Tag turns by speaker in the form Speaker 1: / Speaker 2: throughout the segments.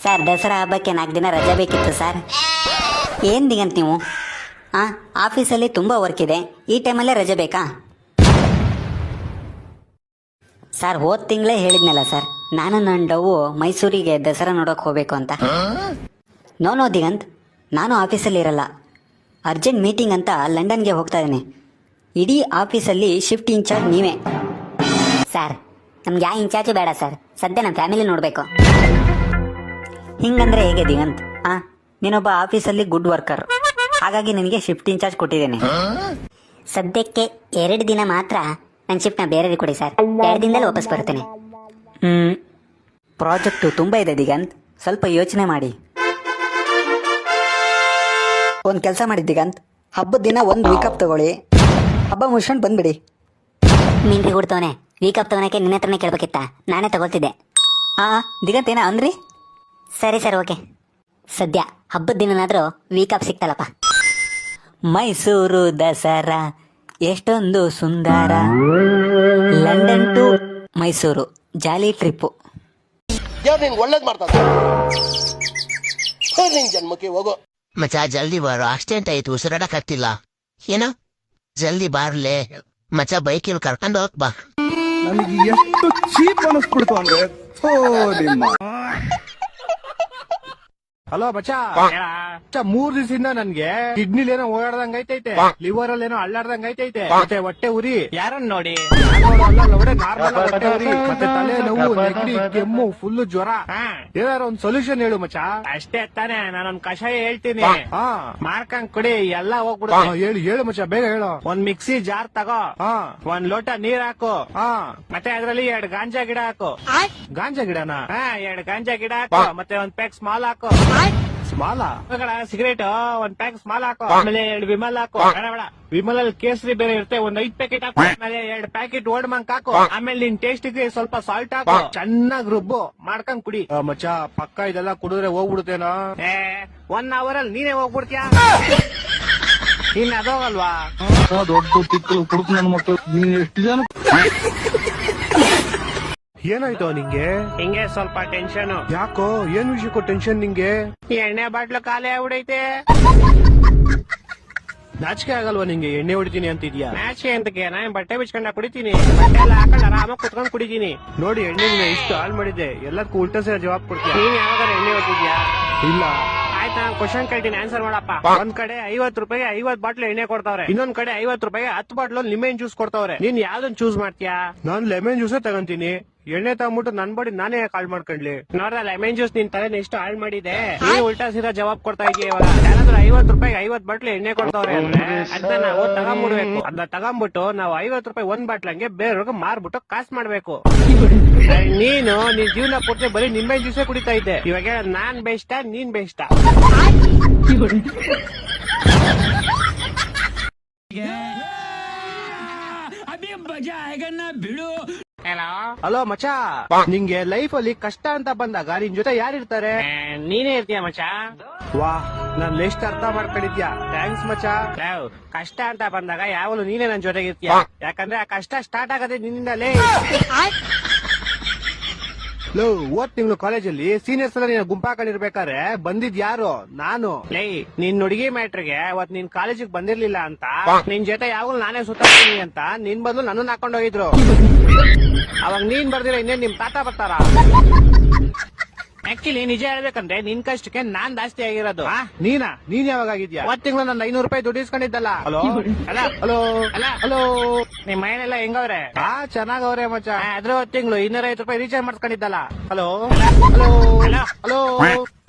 Speaker 1: Sir Dasara ಹಬ್ಬಕ್ಕೆ 4 ದಿನ ರಜೆ ಬೇಕಿತ್ತು ಸರ್. ಏನು ದಿಗಂತ ನೀವು? ಹಾಂ, ಆಫೀಸಲ್ಲಿ ತುಂಬ ವರ್ಕ್ ಇದೆ, ಈ ಟೈಮಲ್ಲೇ ರಜೆ ಬೇಕಾ? ಸರ್ ಹೋದ ತಿಂಗಳೇ ಹೇಳಿದ್ನಲ್ಲ ಸರ್, ನಾನು ನನ್ನ ಡವ್ವು ಮೈಸೂರಿಗೆ ದಸರಾ ನೋಡೋಕೆ ಹೋಗಬೇಕು ಅಂತ. ನೋ ದಿಗಂತ್, ನಾನು ಆಫೀಸಲ್ಲಿ ಇರಲ್ಲ, ಅರ್ಜೆಂಟ್ ಮೀಟಿಂಗ್ ಅಂತ ಲಂಡನ್ಗೆ ಹೋಗ್ತಾ ಇದ್ದೀನಿ. ಇಡೀ ಆಫೀಸಲ್ಲಿ ಶಿಫ್ಟ್ ಇನ್ಚಾರ್ಜ್ ನೀವೇ. ಸರ್ ನಮ್ಗೆ ಯಾವ ಇನ್ಚಾರ್ಜು ಬೇಡ ಸರ್, ಸದ್ಯ ನಮ್ಮ ಫ್ಯಾಮಿಲಿ ನೋಡಬೇಕು. ಹಿಂಗಂದ್ರೆ ಹೇಗೆ ದಿಗಂತ್? ಹಾಂ, ನೀನೊಬ್ಬ ಆಫೀಸಲ್ಲಿ ಗುಡ್ ವರ್ಕರ್, ಹಾಗಾಗಿ ನಿನಗೆ ಶಿಫ್ಟ್ ಇನ್ಚಾರ್ಜ್ ಕೊಟ್ಟಿದ್ದೇನೆ. ಸದ್ಯಕ್ಕೆ 2 ದಿನ ಮಾತ್ರ ನನ್ನ ಶಿಫ್ಟ್ನ ಬೇರೆಯವ್ರಿಗೆ ಕೊಡಿ ಸರ್, 2 ದಿನದಲ್ಲಿ ವಾಪಸ್ ಬರುತ್ತೇನೆ. ಪ್ರಾಜೆಕ್ಟು ತುಂಬ ಇದೆ ದಿಗಂತ್, ಸ್ವಲ್ಪ ಯೋಚನೆ ಮಾಡಿ. ಒಂದು ಕೆಲಸ ಮಾಡಿ ದಿಗಂತ್, ಹಬ್ಬದ ದಿನ 1 ವೀಕ್ ಆಫ್ ತಗೊಳ್ಳಿ, ಹಬ್ಬ ಮುಗಿಸ್ಕೊಂಡು ಬಂದ್ಬಿಡಿ. ಮೀನ್ರಿ ಕೊಡ್ತವನೆ, ವೀಕ್ ಆಫ್ ತಗೊಳಕ್ಕೆ ನಿನ್ನ ಹತ್ರನೇ ಕೇಳ್ಬೇಕಿತ್ತ, ನಾನೇ ತಗೊಳ್ತಿದ್ದೆ. ದಿಗಂತ್ ಏನ ಅಂದ್ರಿ? ಸರಿ ಸರ್, ಓಕೆ. ಸದ್ಯ ಹಬ್ಬದ ದಿನನಾದರೂ ವೀಕ್ ಆಫ್ ಸಿಕ್ತಲ್ಲಪ್ಪ. ಮೈಸೂರು ದಸರಾ ಎಷ್ಟೊಂದು ಸುಂದರ, London to Mysuru jolly trip.
Speaker 2: ಒಳ್ಳೇದು ಮಾಡ್ತಾರೆ ಜನ್ಮಕ್ಕೆ ಹೋಗೋ
Speaker 3: ಮಚ್ಚ, ಜಲ್ದಿ ಬಾರೋ, ಅಷ್ಟೇಂತ ಆಯ್ತು, ಉಸಿರಾಡಕ್ಕಾಗ್ತಿಲ್ಲ. ಏನೋ ಜಲ್ದಿ ಬಾರ್ಲೆ ಮಚ್ಚ, ಬೈಕಿಲ್ ಕರ್ಕೊಂಡು ಹೋಗ್ ಬಾ.
Speaker 4: ನನಗೆ ಎಷ್ಟು ಚೀಪ್ ಅನಿಸ್ಬಿಡ್ತು ಅಂದ್ರೆ. ಹಲೋ ಬಚ್ಚಾ, 3 ದಿವಸದಿಂದ ನನ್ಗೆ ಕಿಡ್ನಿಲ್ ಏನೋ ಓಡಾಡ್ದಂಗ್ ಐತೈತೆ, ಲಿವರ್ ಅಲ್ಲಿ ಏನೋ ಅಳ್ಳಾಡ್ದಂಗ್ ಐತೈತೆ, ಮತ್ತೆ ಹೊಟ್ಟೆ ಉರಿ.
Speaker 5: ಯಾರನ್ನ ನೋಡಿ?
Speaker 4: ನಾರ್ಮಲ್ ಹೊಟ್ಟೆ ಉರಿ, ಮತ್ತೆ ತಲೆ ನೋವು, ನೆಗಡಿ, ಕೆಮ್ಮು, ಫುಲ್ ಜ್ವರ. ಏನಾರು ಒಂದ್ ಸೊಲ್ಯೂಷನ್ ಹೇಳು ಮಚ್ಚಾ.
Speaker 5: ಅಷ್ಟೇ ತಾನೆ, ನಾನೊಂದ್ ಕಷಾಯ ಹೇಳ್ತೀನಿ,
Speaker 4: ಹಾ
Speaker 5: ಮಾಡ್ಕೊಂಡ್ ಕುಡಿ, ಎಲ್ಲ ಹೋಗ್ಬಿಡು.
Speaker 4: ಹೇಳು ಮಚ್ಚಾ, ಬೇಗ ಹೇಳು.
Speaker 5: ಒಂದ್ ಮಿಕ್ಸಿ ಜಾರ್ ತಗೋ, 1 ಲೋಟ ನೀರ್ ಹಾಕು, ಮತ್ತೆ ಅದ್ರಲ್ಲಿ 2 ಗಾಂಜಾ ಗಿಡ ಹಾಕು.
Speaker 4: ಗಾಂಜಾ ಗಿಡನ?
Speaker 5: 2 ಗಾಂಜಾ ಗಿಡ ಹಾಕು, ಮತ್ತೆ 1 ಪ್ಯಾಕ್ ಸ್ಮಾಲ್ ಹಾಕು.
Speaker 4: ಸ್ಮಾಲ
Speaker 5: ಸಿಗರೇಟ್ 1 ಪ್ಯಾಕ್ ಸ್ಮಾಲ್ ಹಾಕು, ಆಮೇಲೆ 2 ವಿಮಲ್ ಹಾಕು. ಬೇಡ, ವಿಮಲ್ ಅಲ್ಲಿ ಕೇಸರಿ ಬೇರೆ ಇರುತ್ತೆ, 1 5 ಪ್ಯಾಕೆಟ್ ಹಾಕು, ಆಮೇಲೆ 2 ಪ್ಯಾಕೆಟ್ ಓಲ್ಡ್ ಮಂಕ್ ಹಾಕು, ಆಮೇಲೆ ನಿನ್ ಟೇಸ್ಟ್ ಗೆ ಸ್ವಲ್ಪ ಸಾಲ್ಟ್ ಹಾಕು, ಚೆನ್ನಾಗ್ ರುಬ್ಬು, ಮಾಡ್ಕೊಂಡ್ ಕುಡಿ.
Speaker 4: ಮಚ್ಚಾ, ಪಕ್ಕ ಇದೆಲ್ಲ ಕುಡಿದ್ರೆ ಹೋಗ್ಬಿಡುತ್ತೇನಾ?
Speaker 5: 1 ಅವರ್ ಅಲ್ಲಿ ನೀನೇ ಹೋಗ್ಬಿಡ್ತೀಯ, ಇನ್ ಅದೋಗಲ್ವಾ?
Speaker 4: ದೊಡ್ಡ ತಿಕ್ಕಲು ಕುಡುಕು ನನ್ನ ಮಕ್ಕಳು. ನೀನ್ ಎಷ್ಟು ಜನ? ಏನಾಯ್ತು ನಿಂಗೆ?
Speaker 5: ಹಿಂಗೆ ಸ್ವಲ್ಪ ಟೆನ್ಷನ್.
Speaker 4: ಯಾಕೋ, ಏನ್ ವಿಷಯಕ್ಕೂ ಟೆನ್ಷನ್ ನಿಂಗೆ?
Speaker 5: ಎಣ್ಣೆ ಬಾಟ್ಲು ಖಾಲಿ ಆಗ್ಬಿಡೈತೆ.
Speaker 4: ನಾಚಿಕೆ ಆಗಲ್ವಾ ನಿಂಗೆ? ಎಣ್ಣೆ ಹೊಡಿತೀನಿ ಅಂತಿದ್ಯಾ?
Speaker 5: ಮ್ಯಾಚ್ ಅಂತಕ್ಕೆ ನಾನು ಬಟ್ಟೆ ಬಿಚ್ಕೊಂಡ ಕುಡಿತೀನಿ, ಬಟ್ಟೆ ಎಲ್ಲ ಹಾಕೊಂಡು ಆರಾಮಾಗಿ ಕುತ್ಕೊಂಡ್ ಕುಡಿತೀನಿ.
Speaker 4: ನೋಡಿ, ಎಣ್ಣೆ ಇಷ್ಟು ಹಾಳು ಮಾಡಿದ್ದೆ, ಎಲ್ಲದಕ್ಕೂ ಉಲ್ಟಾ ಸೇರ ಜವಾಬ್ ಕೊಡ್ತೀನಿ.
Speaker 5: ನೀನ್ ಯಾವಾಗ ಎಣ್ಣೆ ಹೊಟ್ಟಿದ್ಯಾ?
Speaker 4: ಇಲ್ಲ.
Speaker 5: ಆಯ್ತಾ, ನಾನು ಕ್ವಶನ್ ಕೇಳ್ತೀನಿ, ಆನ್ಸರ್ ಮಾಡಪ್ಪ. ಒಂದ್ ಕಡೆ 50 ರೂಪಾಯಿಗೆ 50 ಬಾಟ್ಲು ಎಣ್ಣೆ ಕೊಡ್ತಾವ್ರೆ, ಇನ್ನೊಂದ್ ಕಡೆ 50 ರೂಪಾಯಿಗೆ 10 ಬಾಟ್ಲು ಲಿಮೆನ್ ಜ್ಯೂಸ್ ಕೊಡ್ತಾವ್ರೆ. ನೀನ್ ಯಾವ್ದನ್ ಚೂಸ್ ಮಾಡ್ತೀಯಾ?
Speaker 4: ನಾನ್ ಲೆಮನ್ ಜ್ಯೂಸೇ ತಗೊಂತೀನಿ. ಎಣ್ಣೆ ತಗೊಂಡ್ಬಿಟ್ಟು ನನ್ ಬಾಡಿ ನಾನೇ ಹಾಳು ಮಾಡ್ಕೊಂಡ್ಲಿ.
Speaker 5: ನೋಡ್ದ, ಲೆಮನ್ ಜ್ಯೂಸ್ ನಿನ್ ತಲೆನ ಎಷ್ಟು ಹಾಳು ಮಾಡಿದೆ. ನೀ ಉಲ್ಟಾ ಸೀದಾ ಜವಾಬ್ ಕೊಡ್ತಾ ಇದೀಯ. ಇವಾಗ ಯಾರಾದ್ರೂ 50 ರೂಪಾಯಿಗೆ 50 ಬಾಟ್ಲು ಎಣ್ಣೆ ಕೊಡ್ತಾವ್ರೆ ಅಂದ್ರೆ ಅದನ್ನ ನಾವು ತಗೊಂಡ್ಬಿಡ್ಬೇಕು. ಅದನ್ನ ತಗೊಂಡ್ಬಿಟ್ಟು ನಾವು 50 ರೂಪಾಯಿ 1 ಬಾಟ್ಲ್ ಹಂಗೆ ಬೇರೆಯವ್ರಿಗೆ ಮಾರ್ಬಿಟ್ಟು ಕಾಸು ಮಾಡ್ಬೇಕು. ನೀನು ನಿನ್ ಜೀವನ ಪೂರ್ತಿ ಬರೀ ನಿಂಬೆ ಜ್ಯೂಸೇ ಕುಡಿತಾ ಇದ್ದೆ. ಇವಾಗ ನಾನ್ ಬೆಸ್ಟಾ ನೀನ್ ಬೆಸ್ಟಾ?
Speaker 4: ಹಲೋ ಮಚಾ, ನಿಂಗೆ ಲೈಫ್ ಅಲ್ಲಿ ಕಷ್ಟ ಅಂತ ಬಂದಾಗ ನಿನ್ ಜೊತೆ ಯಾರಿರ್ತಾರೆ?
Speaker 5: ನೀನೇ ಇರ್ತೀಯ ಮಚಾ.
Speaker 4: ವಾ, ನಾನ್ ಎಷ್ಟು ಅರ್ಥ ಮಾಡ್ಕೊಂಡಿದ್ಯಾ, ಥ್ಯಾಂಕ್ಸ್ ಮಚಾ.
Speaker 5: ಕಷ್ಟ ಅಂತ ಬಂದಾಗ ಯಾವಾಗಲೂ ನೀನೇ ನನ್ ಜೊತೆಗಿರ್ತೀಯ, ಯಾಕಂದ್ರೆ ಆ ಕಷ್ಟ ಸ್ಟಾರ್ಟ್ ಆಗದೆ ನಿನ್ನಿಂದಲೇ.
Speaker 4: ಹೋದ್ ತಿಂಗಳು ಕಾಲೇಜಲ್ಲಿ ಸೀನಿಯರ್ಸ್ ಎಲ್ಲ ನೀನು ಗುಂಪಾಕೊಂಡಿರ್ಬೇಕಾದ್ರೆ ಬಂದಿದ್ ಯಾರು? ನಾನು.
Speaker 5: ನಿನ್ ಹುಡುಗಿ ಮ್ಯಾಟ್ರಿಗೆ ಅವತ್ ನೀನ್ ಕಾಲೇಜಿಗೆ ಬಂದಿರ್ಲಿಲ್ಲ ಅಂತ ನಿನ್ ಜೊತೆ ಯಾವಾಗಲೂ ನಾನೇ ಸುತ್ತಾಡ್ತೀನಿ ಅಂತ ನಿನ್ ಬದಲು ನನ್ನನ್ನು ಹಾಕೊಂಡು ಹೋಗಿದ್ರು. ಅವಾಗ ನೀನ್ ಬರ್ದಿರ ಇನ್ನೇನ್ ನಿಮ್ ತಾತ ಬರ್ತಾರ? ಆಕ್ಚುಲಿ ನಿಜ ಹೇಳ್ಬೇಕಂದ್ರೆ ನಿನ್ ಕಷ್ಟಕ್ಕೆ ನಾನ್ ಜಾಸ್ತಿ ಆಗಿರೋದು.
Speaker 4: ನೀನ್ ಯಾವಾಗ ಆಗಿದ್ಯಾ?
Speaker 5: ಅವತ್ ತಿಂಗಳು ನನ್ನ 500 ರೂಪಾಯಿ ದುಡ್ಡು ಇಸ್ಕೊಂಡಿದ್ದಲ್ಲ.
Speaker 4: ಹಲೋ
Speaker 5: ಹಲೋ ಹಲೋ, ನಿಮ್ ಮನೆಯಲ್ಲ ಹೆಂಗವ್ರೆ?
Speaker 4: ಚೆನ್ನಾಗವ್ರೆ ಮಚಾ.
Speaker 5: ಅದ್ರ ತಿಂಗಳು 250 ರೂಪಾಯಿ ರೀಚಾರ್ಜ್ ಮಾಡ್ಸ್ಕೊಂಡಿದ್ದಲ್ಲ.
Speaker 4: ಹಲೋ
Speaker 5: ಹಲೋ ಹಲೋ,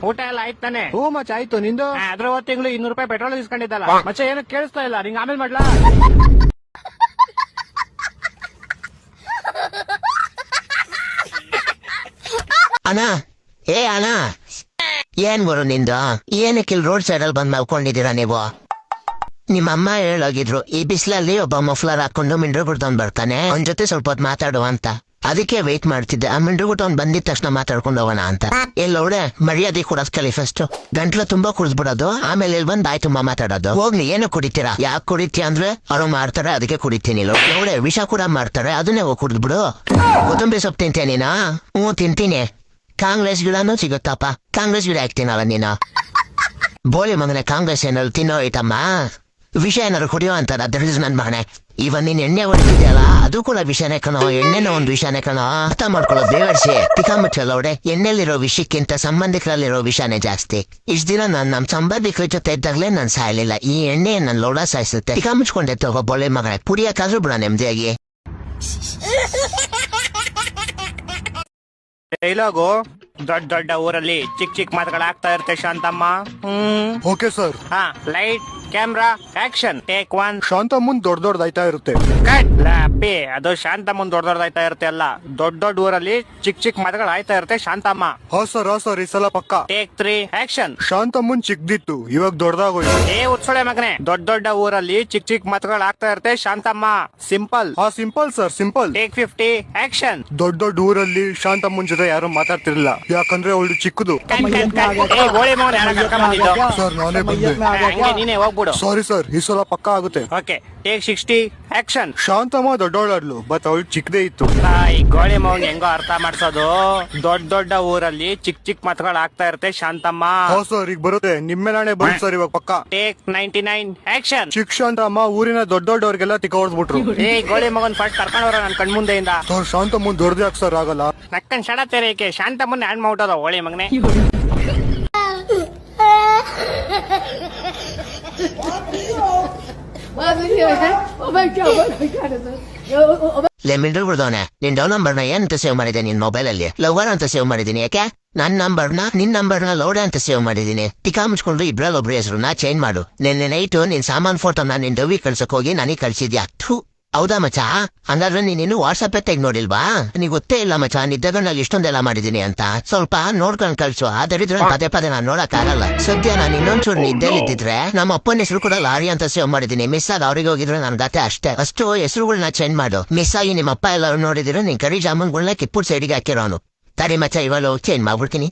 Speaker 5: ಊಟ ಎಲ್ಲ ಆಯ್ತು ತಾನೆ?
Speaker 4: ಹ್ಞೂ ಮಚ, ಆಯ್ತು. ನಿಂದು?
Speaker 5: ಅದ್ರ ತಿಂಗಳು 200 ರೂಪಾಯಿ ಪೆಟ್ರೋಲ್ ಇಸ್ಕೊಂಡಿದ್ದಲ್ಲ.
Speaker 4: ಮಚ, ಏನೋ ಕೇಳಿಸ್ತಾ ಇಲ್ಲ, ನಿಂಗೆ ಆಮೇಲೆ ಮಾಡ್ಲಾ?
Speaker 3: ಅಣ್ಣ, ಅಣ್ಣ, ಏನ್ ಬರು ನಿಂದು? ಏನಕ್ಕೆ ರೋಡ್ ಸೈಡ್ ಅಲ್ಲಿ ಬಂದ್ ಮಲ್ಕೊಂಡಿದ್ದೀರಾ ನೀವು? ನಿಮ್ಮಮ್ಮ ಹೇಳೋಗಿದ್ರು ಈ ಬಿಸಿಲಲ್ಲಿ ಒಬ್ಬ ಮಫ್ಲರ್ ಹಾಕೊಂಡು ಮಿಂಡ್ರುಗುಡ್ದವ್ನ್ ಬರ್ತಾನೆ, ಅವನ್ ಜೊತೆ ಸ್ವಲ್ಪ ಹೊತ್ತು ಮಾತಾಡುವ ಅಂತ. ಅದಕ್ಕೆ ವೇಟ್ ಮಾಡ್ತಿದ್ದೆ, ಆ ಮಿಂಡ್ರುಗುಡ್ದವ್ನ್ ಬಂದಿದ ತಕ್ಷಣ ಮಾತಾಡ್ಕೊಂಡು ಹೋಗೋಣ ಅಂತ. ಎಲ್ಲೋಡೆ ಮರ್ಯಾದೆ ಕೊಡೋದ್ ಕಲಿ ಫಸ್ಟ್. ಗಂಟ್ಲು ತುಂಬಾ ಕುಡಿದ್ಬಿಡೋದು, ಆಮೇಲೆ ಇಲ್ಲಿ ಬಂದ್ ಬಾಯ್ ತುಂಬಾ ಮಾತಾಡೋದು. ಹೋಗ್ಲಿ, ಏನು ಕುಡಿತೀರಾ? ಯಾಕೆ ಕುಡಿತೀಯ ಅಂದ್ರೆ ಅವ್ರು ಮಾಡ್ತಾರೆ, ಅದಕ್ಕೆ ಕುಡಿತೀನಿ. ನೋಡೆ, ವಿಷ ಕೂಡ ಮಾಡ್ತಾರೆ, ಅದನ್ನೇ ಹೋಗಿ ಕುಡಿದ್ಬಿಡು. ಕೊತ್ತಂಬರಿ ಸೊಪ್ಪು ತಿಂತೀಯ ನೀನಾ? ಹ್ಞೂ ತಿಂತೀನಿ. ಕಾಂಗ್ರೆಸ್ ಗಿಡನೂ ಸಿಗುತ್ತಪ್ಪ. ಕಾಂಗ್ರೆಸ್ ಗಿಡ ಹಾಕ್ತೀನಲ್ಲ ನೀನು. ಬೋಳಿ ಮಗನೆ ಕಾಂಗ್ರೆಸ್ ಏನಾದ್ರು ತಿನ್ನೋ ಐತಮ್ಮ. ವಿಷ ಏನಾದ್ರು ಕುಡಿಯೋ ಅಂತಾರ ದರಿಸ್ ನನ್ ಮಗನೆ. ಇವನ್ ನೀನ್ ಎಣ್ಣೆ ಹೊಡಿತಿದ್ಯಲ್ಲ ಅದು ಕೂಡ ವಿಷಾನೇ ಕಣೋ. ಎಣ್ಣೆನ ಒಂದು ವಿಷಾನೇ ಕಣೋ. ಅರ್ಥ ಮಾಡ್ಕೊಳ್ಳೋ ಬೇವರ್ಸಿ ತಿಕಾಮುಚ್ಚಲ್ಲೋಡೆ. ಎಣ್ಣೆಲಿರೋ ವಿಷಕ್ಕಿಂತ ಸಂಬಂಧಿಕರಲ್ಲಿರೋ ವಿಷಾನೇ ಜಾಸ್ತಿ. ಇಷ್ಟ ದಿನ ನಮ್ ಸಂಬಂಧಿಕರ ಜೊತೆ ಇದ್ದಾಗಲೇ ನಾನ್ ಸಾಯ್ಲಿಲ್ಲ. ಈ ಎಣ್ಣೆ ನನ್ ಲೋಡ ಸಾಯಿಸುತ್ತೆ. ತಿಕಾಮುಚ್ಕೊಂಡೆ ತಗೋ ಬೋಳೆ ಮಗನೆ. ಕುಡಿಯಕ್ಕಾದ್ರೂ ಬಿಡ ನೆಮ್ಮದಿಯಾಗಿ.
Speaker 5: ಡೈಲಾಗು ದೊಡ್ಡ ದೊಡ್ಡ ಊರಲ್ಲಿ ಚಿಕ್ಕ ಚಿಕ್ಕ ಮಾತುಗಳಾಗ್ತಾ ಇರುತ್ತೆ ಶಾಂತಮ್ಮ.
Speaker 4: Okay sir.
Speaker 5: ಹಾ, light camera action take 1.
Speaker 4: Shantha ಮುಂದ್ ದೊಡ್ಡದಾಯ್ತಾ ಇರುತ್ತೆ.
Speaker 5: ಅಪ್ಪಿ ಅದು ಶಾಂತಮ್ಮನ್ ದೊಡ್ಡದಾಯ್ತಾ ಇರುತ್ತೆ ಅಲ್ಲ. ದೊಡ್ಡ ಊರಲ್ಲಿ ಚಿಕ್ಕ ಚಿಕ್ಕ ಮಾತುಗಳು ಆಯ್ತಾ ಇರುತ್ತೆ ಶಾಂತಮ್ಮ.
Speaker 4: ಹಾ ಸರ್ ಈ ಸಲ ಪಕ್ಕ.
Speaker 5: Take 3 action.
Speaker 4: ಶಾಂತ ಮುಂದ್ ಚಿಕ್ಕದಿತ್ತು, ಇವಾಗ ದೊಡ್ಡದಾಗೋಯ್ತು.
Speaker 5: ಉತ್ಸೊಳೆ ಮಗನೆ, ದೊಡ್ಡ ಊರಲ್ಲಿ ಚಿಕ್ಕ ಚಿಕ್ಕ ಮಾತುಗಳು ಆಗ್ತಾ ಇರುತ್ತೆ ಶಾಂತಮ್ಮ. ಸಿಂಪಲ್.
Speaker 4: ಹಾ simple sir, simple.
Speaker 5: Take 50 action.
Speaker 4: ದೊಡ್ಡ ಊರಲ್ಲಿ ಶಾಂತಮ್ಮನ್ ಜೊತೆ ಯಾರು ಮಾತಾಡ್ತಿರ್ಲಿಲ್ಲ, ಯಾಕಂದ್ರೆ ಅವಳು ಚಿಕ್ಕದು. ಸರ್ ನಾನೇ ಬಂದೆ.
Speaker 5: ನೀನೇ ಹೋಗ್ಬಿಡು.
Speaker 4: ಸಾರಿ ಸರ್, ಈ ಸಲ ಪಕ್ಕ ಆಗುತ್ತೆ.
Speaker 5: Okay, take 60 action.
Speaker 4: ಶಾಂತಮ್ಮ ದೊಡ್ಡವಳಾಡ್ಲು, ಬಟ್ ಅವಳು ಚಿಕ್ಕದೇ ಇತ್ತು.
Speaker 5: ಈ ಗೋಳಿ ಮೌನ್ ಹೆಂಗೋ ಅರ್ಥ ಮಾಡ್ಸೋದು. ದೊಡ್ಡ ಊರಲ್ಲಿ ಚಿಕ್ಕ ಚಿಕ್ಕ ಮಾತುಗಳು ಆಗ್ತಾ ಇರುತ್ತೆ ಶಾಂತಮ್ಮ.
Speaker 4: ಹಾ ಸರ್, ಈಗ ಬರುತ್ತೆ. ನಿಮ್ಮ ನಾನೇ ಬರುತ್ತೆ ಸರ್ ಇವಾಗ ಪಕ್ಕ.
Speaker 5: Take 99 action.
Speaker 4: ಚಿಕ್ಕ ಶಾಂತಮ್ಮ ಊರಿನ ದೊಡ್ಡವ್ರಿಗೆಲ್ಲ ತಿಕ್ಕ ಹೊಡ್ದ್ಬಿಟ್ರು.
Speaker 5: ಗೋಳಿ ಮಗನ್ ಫಸ್ಟ್ ಕರ್ಕೊಂಡ್ರ ನನ್ ಕಣ್ಮುಂದೆಯಿಂದ.
Speaker 4: ಸರ್ ಶಾಂತಮ್ಮನ್ ದೊಡ್ಡದೇ ಸರ್ ಆಗಲ್ಲ.
Speaker 5: ನಕ್ಕನ್ ಶಡ ತೆರೇಕೆ ಶಾಂತಮ್ಮನ್ ಹ್ಯಾಂಡ್ ಮಾಡ್ಬಿಟ್ಟದ ಹೋಳಿ ಮಗನೆ.
Speaker 3: ಮಿಲ್ಡ್ರು ಬಿಡ್ದವನೆ. ನಿನ್ ಡೌನ್ ನಂಬರ್ನ ಏನಂತ ಸೇವ್ ಮಾಡಿದೆ ನಿನ್ ಮೊಬೈಲ್ ಅಲ್ಲಿ? ಲವರ್ ಅಂತ ಸೇವ್ ಮಾಡಿದೀನಿ. ಯಾಕೆ? ನಿನ್ ನಂಬರ್ನ ಲೌಡ ಅಂತ ಸೇವ್ ಮಾಡಿದೀನಿ. ಟಿಕಾ ಮುಚ್ಕೊಂಡು ಇಬ್ರಲ್ಲಿ ಒಬ್ರು ಹೆಸರನ್ನ ಚೇಂಜ್ ಮಾಡು. ನಿನ್ನೆ ನೈಟು ನಿನ್ ಸಾಮಾನ್ ಫೋಟೋನ ನಿನ್ ಡವಿ ಕಳ್ಸಕ್ ಹೋಗಿ ನನಗೆ ಕಳ್ಸಿದ್ಯಾ? ಹೌದಾ ಮಚಾ? ಹಂಗಾದ್ರೆ ನೀನಿನ್ನು ವಾಟ್ಸಪ್ ತೆಗ್ ನೋಡಿಲ್ವಾ? ನೀ ಗೊತ್ತೇ ಇಲ್ಲ ಮಚಾ, ನಿದ್ದಾಗ ನಾನು ಇಷ್ಟೊಂದೆಲ್ಲ ಮಾಡಿದೀನಿ ಅಂತ. ಸ್ವಲ್ಪ ನೋಡ್ಕೊಂಡ್ ಕಳ್ಸು. ಆದರಿದ್ರೆ ಪದೇ ನಾನು ನೋಡಕ್ ಆಗಲ್ಲ. ಸದ್ಯ ನಾನು ಇನ್ನೊಂಚೂರು ನಿದ್ದೆಲಿದ್ದಿದ್ರೆ ನಮ್ಮ ಅಪ್ಪನ ಹೆಸರು ಕೂಡ ಲಾರಿ ಅಂತ ಸೇವ್ ಮಾಡಿದೀನಿ. ಮಿಸ್ ಆಗಿ ಅವ್ರಿಗೆ ಹೋಗಿದ್ರೆ ನನ್ ಗತೆ ಅಷ್ಟೇ. ಅಷ್ಟು ಹೆಸರುಗಳನ್ನ ಚೇಂಜ್ ಮಾಡು. ಮಿಸ್ ಆಗಿ ನಿಮ್ಮ ಅಪ್ಪ ಎಲ್ಲ ನೋಡಿದ್ರೆ ನೀನ್ ಕರಿ ಜಾಮೂನ್ಗಳನ್ನ ಕಿಪ್ಪುಡ್ ಸೈಡಿಗೆ ಹಾಕಿರೋನು. ತರಿ ಮಚಾ, ಇವಾಗ ಚೇಂಜ್ ಮಾಡ್ಬಿಡ್ತೀನಿ.